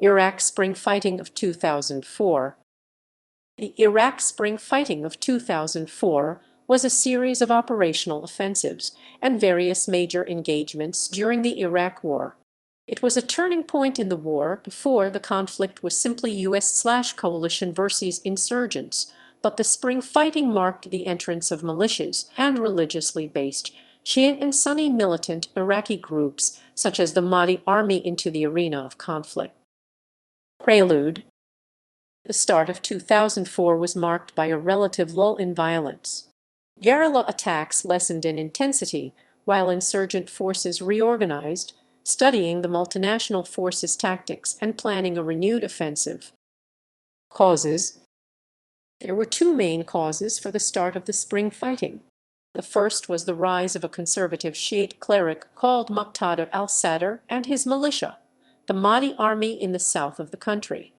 Iraq Spring Fighting of 2004. The Iraq Spring Fighting of 2004 was a series of operational offensives and various major engagements during the Iraq War. It was a turning point in the war. Before, the conflict was simply US/coalition versus insurgents, but the spring fighting marked the entrance of militias and religiously based Shia and Sunni militant Iraqi groups such as the Mahdi Army into the arena of conflict. Prelude. The start of 2004 was marked by a relative lull in violence. Guerrilla attacks lessened in intensity, while insurgent forces reorganized, studying the multinational forces' tactics and planning a renewed offensive. Causes. There were two main causes for the start of the spring fighting. The first was the rise of a conservative Shiite cleric called Muqtada al-Sadr and his militia, the Mahdi Army in the south of the country.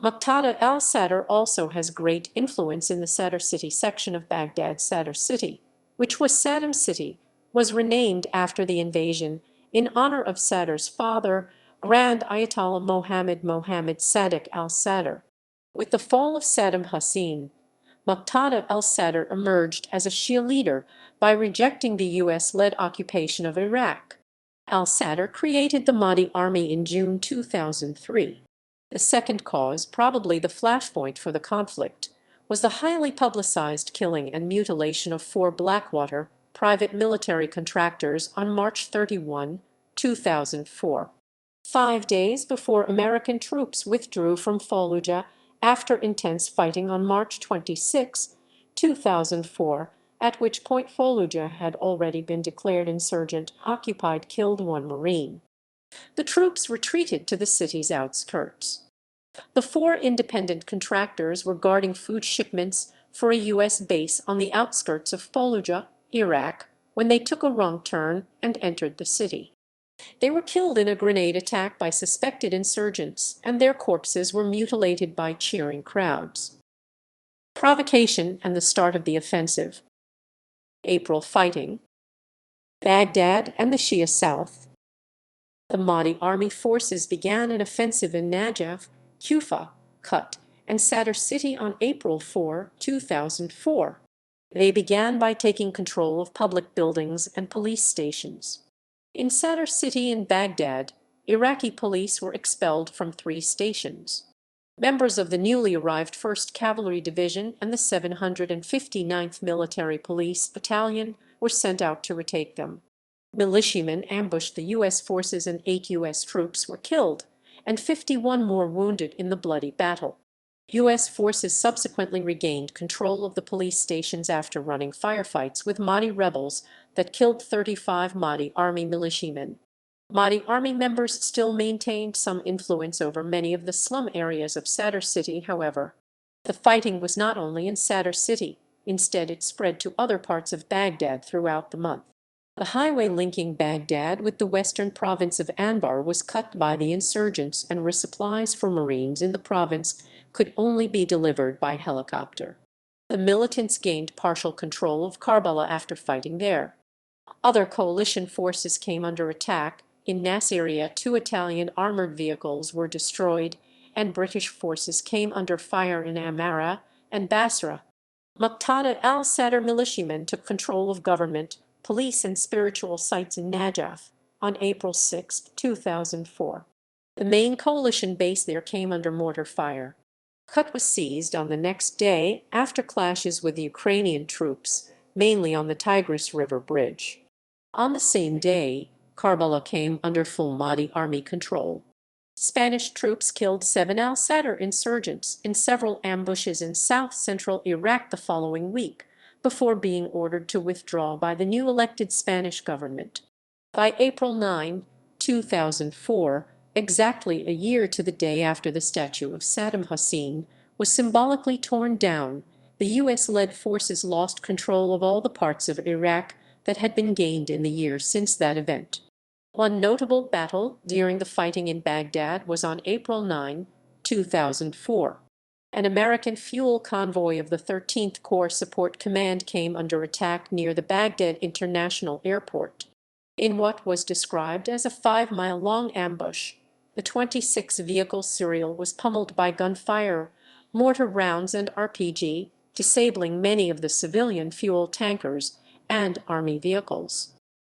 Muqtada al-Sadr also has great influence in the Sadr City section of Baghdad. Sadr City, which was Saddam City, was renamed after the invasion in honor of Sadr's father, Grand Ayatollah Mohammad Sadiq al-Sadr. With the fall of Saddam Hussein, Muqtada al-Sadr emerged as a Shia leader by rejecting the US-led occupation of Iraq. Al-Sadr created the Mahdi Army in June 2003. The second cause, probably the flashpoint for the conflict, was the highly publicized killing and mutilation of 4 Blackwater private military contractors on March 31, 2004. 5 days before American troops withdrew from Fallujah after intense fighting on March 26, 2004, at which point Fallujah had already been declared insurgent, occupied, killed 1 Marine. The troops retreated to the city's outskirts. The 4 independent contractors were guarding food shipments for a U.S. base on the outskirts of Fallujah, Iraq, when they took a wrong turn and entered the city. They were killed in a grenade attack by suspected insurgents, and their corpses were mutilated by cheering crowds. Provocation and the start of the offensive. April fighting. Baghdad and the Shia South. The Mahdi Army forces began an offensive in Najaf, Kufa, Kut, and Sadr City on April 4, 2004. They began by taking control of public buildings and police stations. In Sadr City in Baghdad, Iraqi police were expelled from 3 stations. Members of the newly arrived 1st Cavalry Division and the 759th Military Police Battalion were sent out to retake them. Militiamen ambushed the U.S. forces and 8 U.S. troops were killed, and 51 more wounded in the bloody battle. U.S. forces subsequently regained control of the police stations after running firefights with Mahdi rebels that killed 35 Mahdi Army militiamen. Mahdi Army members still maintained some influence over many of the slum areas of Sadr City, however. The fighting was not only in Sadr City, instead it spread to other parts of Baghdad throughout the month. The highway linking Baghdad with the western province of Anbar was cut by the insurgents, and resupplies for Marines in the province could only be delivered by helicopter. The militants gained partial control of Karbala after fighting there. Other coalition forces came under attack. In Nasiriyah, 2 Italian armored vehicles were destroyed, and British forces came under fire in Amara and Basra. Muqtada al-Sadr militiamen took control of government, police and spiritual sites in Najaf on April 6, 2004. The main coalition base there came under mortar fire. Kut was seized on the next day after clashes with Ukrainian troops, mainly on the Tigris River Bridge. On the same day, Karbala came under full Mahdi Army control. Spanish troops killed 7 al-Sadr insurgents in several ambushes in south-central Iraq the following week, before being ordered to withdraw by the new elected Spanish government. By April 9, 2004, exactly a year to the day after the statue of Saddam Hussein was symbolically torn down, the US-led forces lost control of all the parts of Iraq that had been gained in the years since that event. One notable battle during the fighting in Baghdad was on April 9, 2004. An American fuel convoy of the 13th Corps Support Command came under attack near the Baghdad International Airport. In what was described as a 5-mile-long ambush, The 26-vehicle serial was pummeled by gunfire, mortar rounds and RPG, disabling many of the civilian fuel tankers and Army vehicles.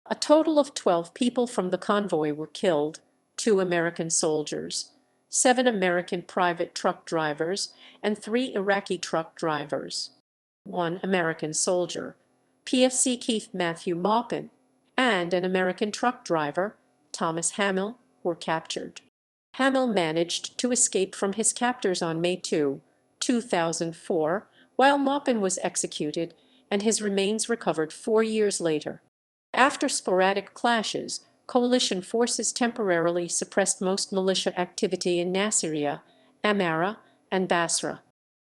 A total of 12 people from the convoy were killed, 2 American soldiers, 7 American private truck drivers, and 3 Iraqi truck drivers. 1 American soldier, PFC Keith Matthew Maupin, and an American truck driver, Thomas Hamill, were captured. Hamill managed to escape from his captors on May 2, 2004, while Maupin was executed and his remains recovered 4 years later. After sporadic clashes, coalition forces temporarily suppressed most militia activity in Nasiriyah, Amara, and Basra.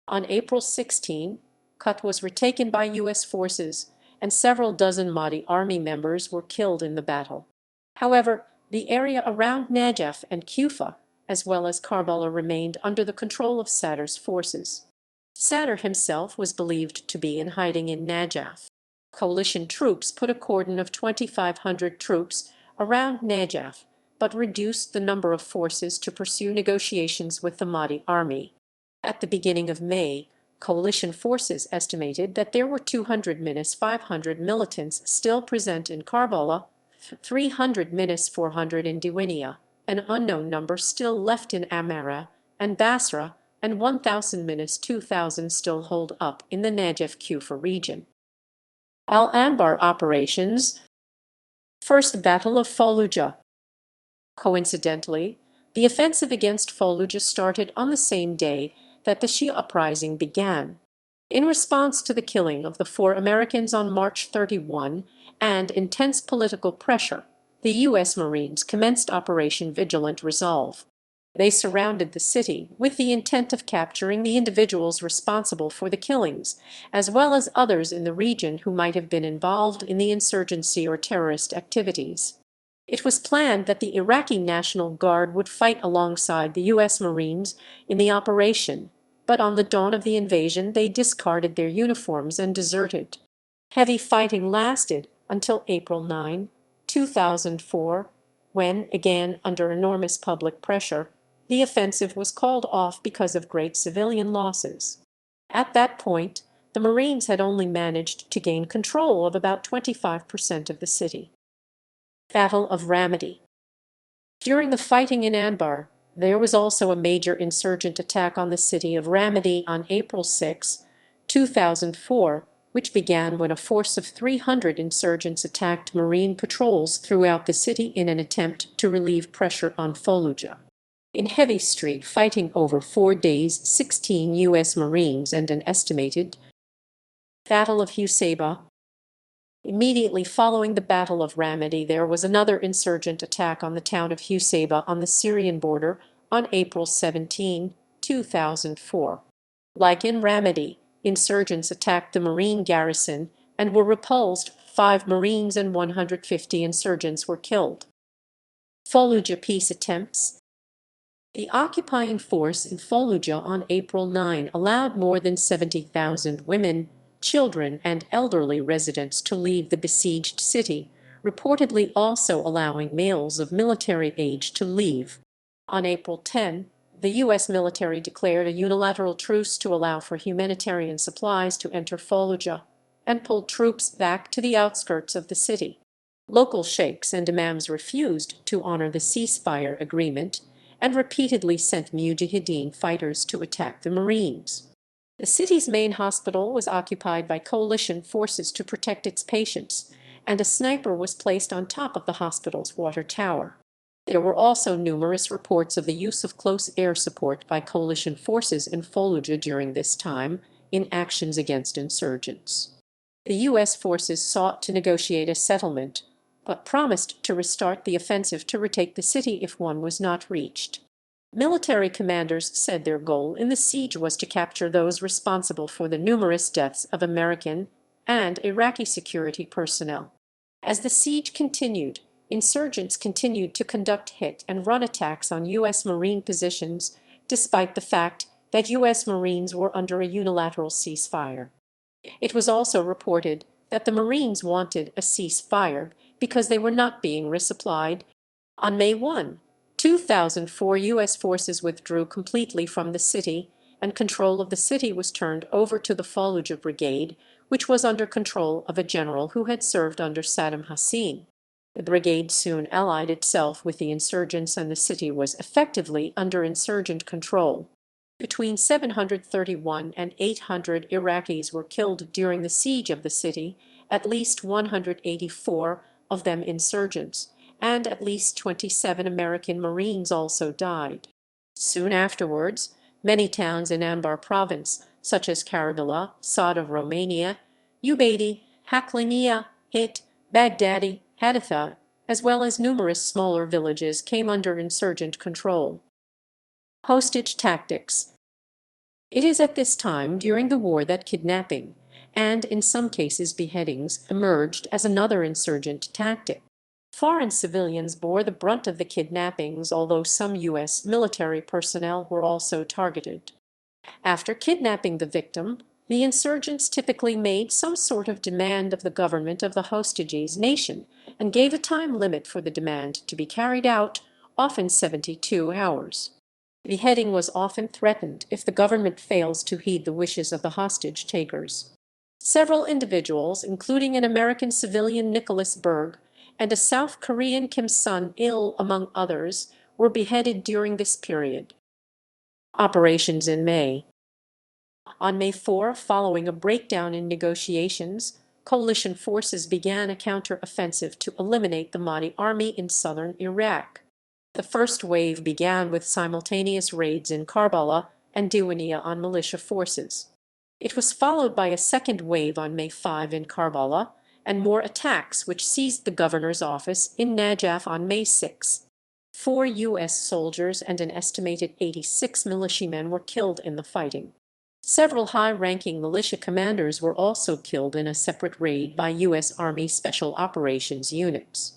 On April 16, Kut was retaken by U.S. forces, and several dozen Mahdi Army members were killed in the battle. However, the area around Najaf and Kufa, as well as Karbala, remained under the control of Sadr's forces. Sadr himself was believed to be in hiding in Najaf. Coalition troops put a cordon of 2,500 troops around Najaf, but reduced the number of forces to pursue negotiations with the Mahdi Army. At the beginning of May, coalition forces estimated that there were 200-500 militants still present in Karbala, 300-400 in Diwaniyah, an unknown number still left in Amara and Basra, and 1,000-2,000 still holed up in the Najaf-Kufa region. Al-Anbar operations. First Battle of Fallujah. Coincidentally, the offensive against Fallujah started on the same day that the Shia uprising began. In response to the killing of the 4 Americans on March 31 and intense political pressure, the U.S. Marines commenced Operation Vigilant Resolve. They surrounded the city with the intent of capturing the individuals responsible for the killings, as well as others in the region who might have been involved in the insurgency or terrorist activities. It was planned that the Iraqi National Guard would fight alongside the U.S. Marines in the operation, but on the dawn of the invasion they discarded their uniforms and deserted. Heavy fighting lasted until April 9, 2004, when, again under enormous public pressure, the offensive was called off because of great civilian losses. At that point, the Marines had only managed to gain control of about 25% of the city. Battle of Ramadi. During the fighting in Anbar, there was also a major insurgent attack on the city of Ramadi on April 6, 2004, which began when a force of 300 insurgents attacked Marine patrols throughout the city in an attempt to relieve pressure on Fallujah. In heavy street fighting over 4 days, 16 U.S. Marines and an estimated Battle of Husaybah. Immediately following the Battle of Ramadi, there was another insurgent attack on the town of Husaybah on the Syrian border on April 17, 2004. Like in Ramadi, insurgents attacked the Marine garrison and were repulsed. 5 Marines and 150 insurgents were killed. Fallujah peace attempts. The occupying force in Fallujah on April 9 allowed more than 70,000 women, children, and elderly residents to leave the besieged city, reportedly also allowing males of military age to leave. On April 10, the U.S. military declared a unilateral truce to allow for humanitarian supplies to enter Fallujah and pulled troops back to the outskirts of the city. Local sheikhs and imams refused to honor the ceasefire agreement and repeatedly sent mujahideen fighters to attack the Marines. The city's main hospital was occupied by coalition forces to protect its patients, and a sniper was placed on top of the hospital's water tower. There were also numerous reports of the use of close air support by coalition forces in Fallujah during this time in actions against insurgents. The U.S. forces sought to negotiate a settlement, but promised to restart the offensive to retake the city if one was not reached. Military commanders said their goal in the siege was to capture those responsible for the numerous deaths of American and Iraqi security personnel. As the siege continued, insurgents continued to conduct hit-and-run attacks on U.S. Marine positions, despite the fact that U.S. Marines were under a unilateral ceasefire. It was also reported that the Marines wanted a ceasefire because they were not being resupplied. On May 1, 2004 U.S. forces withdrew completely from the city, and control of the city was turned over to the Fallujah Brigade, which was under control of a general who had served under Saddam Hussein. The brigade soon allied itself with the insurgents, and the city was effectively under insurgent control. Between 731 and 800 Iraqis were killed during the siege of the city, at least 184 of them insurgents, and at least 27 American Marines also died. Soon afterwards, many towns in Anbar province, such as Karabala, Saad of Romania, Ubaidi, Hakliniya, Hit, Baghdadi, Haditha, as well as numerous smaller villages came under insurgent control. Hostage tactics. It is at this time during the war that kidnapping, and in some cases beheadings, emerged as another insurgent tactic. Foreign civilians bore the brunt of the kidnappings, although some U.S. military personnel were also targeted. After kidnapping the victim, the insurgents typically made some sort of demand of the government of the hostagee's nation and gave a time limit for the demand to be carried out, often 72 hours. Beheading was often threatened if the government fails to heed the wishes of the hostage takers. Several individuals, including an American civilian Nicholas Berg and a South Korean Kim Sun-il, among others, were beheaded during this period. Operations in May. On May 4, following a breakdown in negotiations, coalition forces began a counter-offensive to eliminate the Mahdi Army in southern Iraq. The first wave began with simultaneous raids in Karbala and Diwaniyah on militia forces. It was followed by a second wave on May 5 in Karbala, and more attacks which seized the governor's office in Najaf on May 6. 4 U.S. soldiers and an estimated 86 militiamen were killed in the fighting. Several high-ranking militia commanders were also killed in a separate raid by U.S. Army Special Operations units.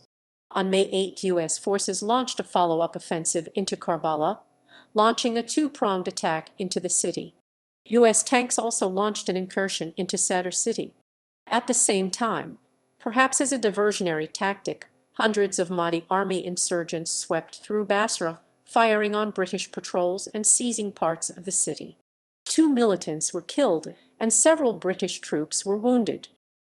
On May 8, U.S. forces launched a follow-up offensive into Karbala, launching a two-pronged attack into the city. U.S. tanks also launched an incursion into Sadr City. At the same time, perhaps as a diversionary tactic, hundreds of Mahdi Army insurgents swept through Basra, firing on British patrols and seizing parts of the city. 2 militants were killed and several British troops were wounded.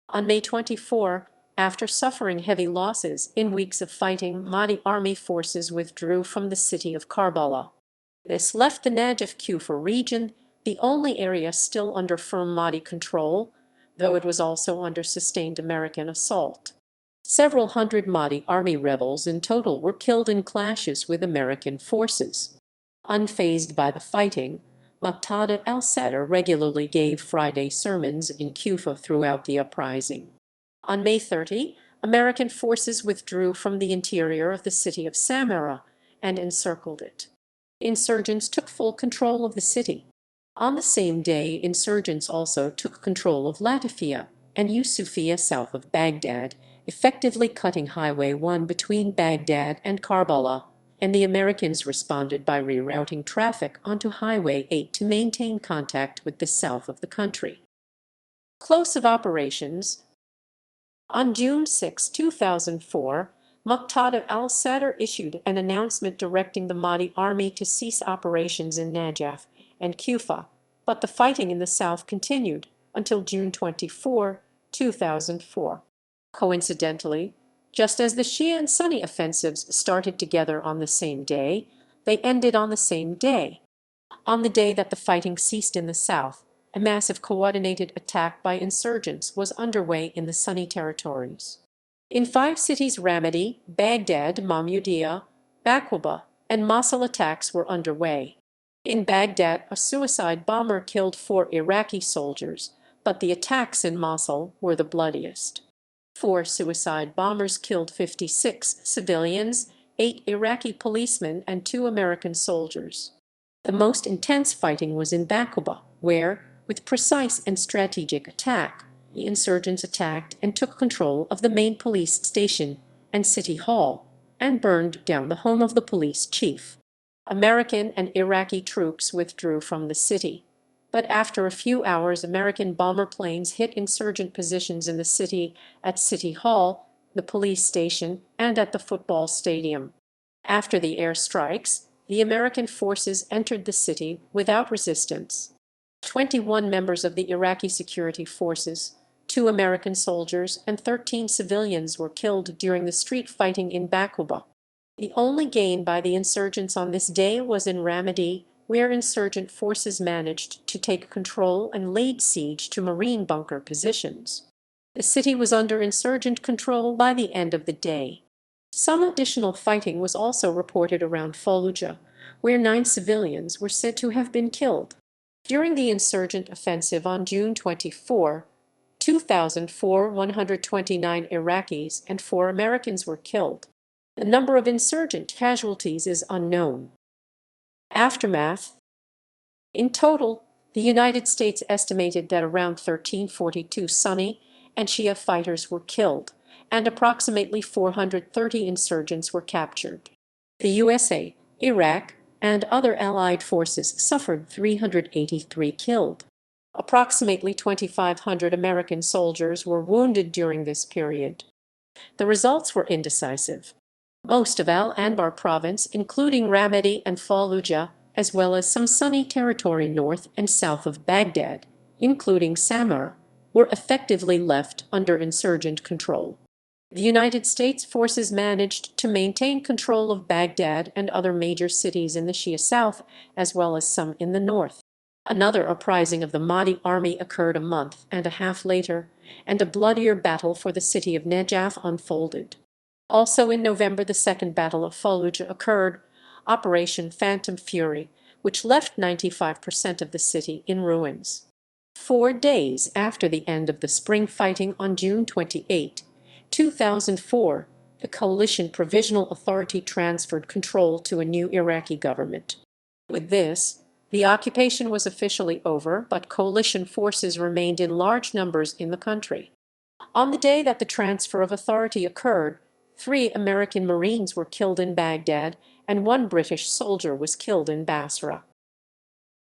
On May 24, after suffering heavy losses in weeks of fighting, Mahdi Army forces withdrew from the city of Karbala. This left the Najaf Kufa region, the only area still under firm Mahdi control, though it was also under sustained American assault. Several hundred Mahdi Army rebels in total were killed in clashes with American forces. Unfazed by the fighting, Muqtada al-Sadr regularly gave Friday sermons in Kufa throughout the uprising. On May 30, American forces withdrew from the interior of the city of Samarra and encircled it. Insurgents took full control of the city. On the same day, insurgents also took control of Latakia and Yusufia south of Baghdad, effectively cutting Highway 1 between Baghdad and Karbala, and the Americans responded by rerouting traffic onto Highway 8 to maintain contact with the south of the country. Close of operations. On June 6, 2004, Muqtada al-Sadr issued an announcement directing the Mahdi Army to cease operations in Najaf and Kufa, but the fighting in the south continued until June 24, 2004. Coincidentally, just as the Shia and Sunni offensives started together on the same day, they ended on the same day. On the day that the fighting ceased in the south, a massive coordinated attack by insurgents was underway in the Sunni territories. In 5 cities, Ramadi, Baghdad, Mahmudiyah, Baquba, and Mosul, attacks were underway. In Baghdad, a suicide bomber killed 4 Iraqi soldiers, but the attacks in Mosul were the bloodiest. 4 suicide bombers killed 56 civilians, 8 Iraqi policemen, and 2 American soldiers. The most intense fighting was in Baquba, where, with precise and strategic attack, the insurgents attacked and took control of the main police station and city hall, and burned down the home of the police chief. American and Iraqi troops withdrew from the city, but after a few hours American bomber planes hit insurgent positions in the city, at City Hall, the police station, and at the football stadium. After the airstrikes, the American forces entered the city without resistance. 21 members of the Iraqi security forces, 2 American soldiers, and 13 civilians were killed during the street fighting in Baquba. The only gain by the insurgents on this day was in Ramadi, where insurgent forces managed to take control and laid siege to Marine bunker positions. The city was under insurgent control by the end of the day. Some additional fighting was also reported around Fallujah, where 9 civilians were said to have been killed. During the insurgent offensive on June 24, 2004, 129 Iraqis and 4 Americans were killed. The number of insurgent casualties is unknown. Aftermath. In total, the United States estimated that around 1342 Sunni and Shia fighters were killed, and approximately 430 insurgents were captured. The USA, Iraq, and other allied forces suffered 383 killed. Approximately 2,500 American soldiers were wounded during this period. The results were indecisive. Most of Al-Anbar province, including Ramadi and Fallujah, as well as some Sunni territory north and south of Baghdad, including Samar, were effectively left under insurgent control. The United States forces managed to maintain control of Baghdad and other major cities in the Shia south, as well as some in the north. Another uprising of the Mahdi Army occurred a month and a half later, and a bloodier battle for the city of Najaf unfolded. Also in November, the Second Battle of Fallujah occurred, Operation Phantom Fury, which left 95% of the city in ruins. 4 days after the end of the spring fighting on June 28, 2004, the Coalition Provisional Authority transferred control to a new Iraqi government. With this, the occupation was officially over, but coalition forces remained in large numbers in the country. On the day that the transfer of authority occurred, 3 American Marines were killed in Baghdad and 1 British soldier was killed in Basra.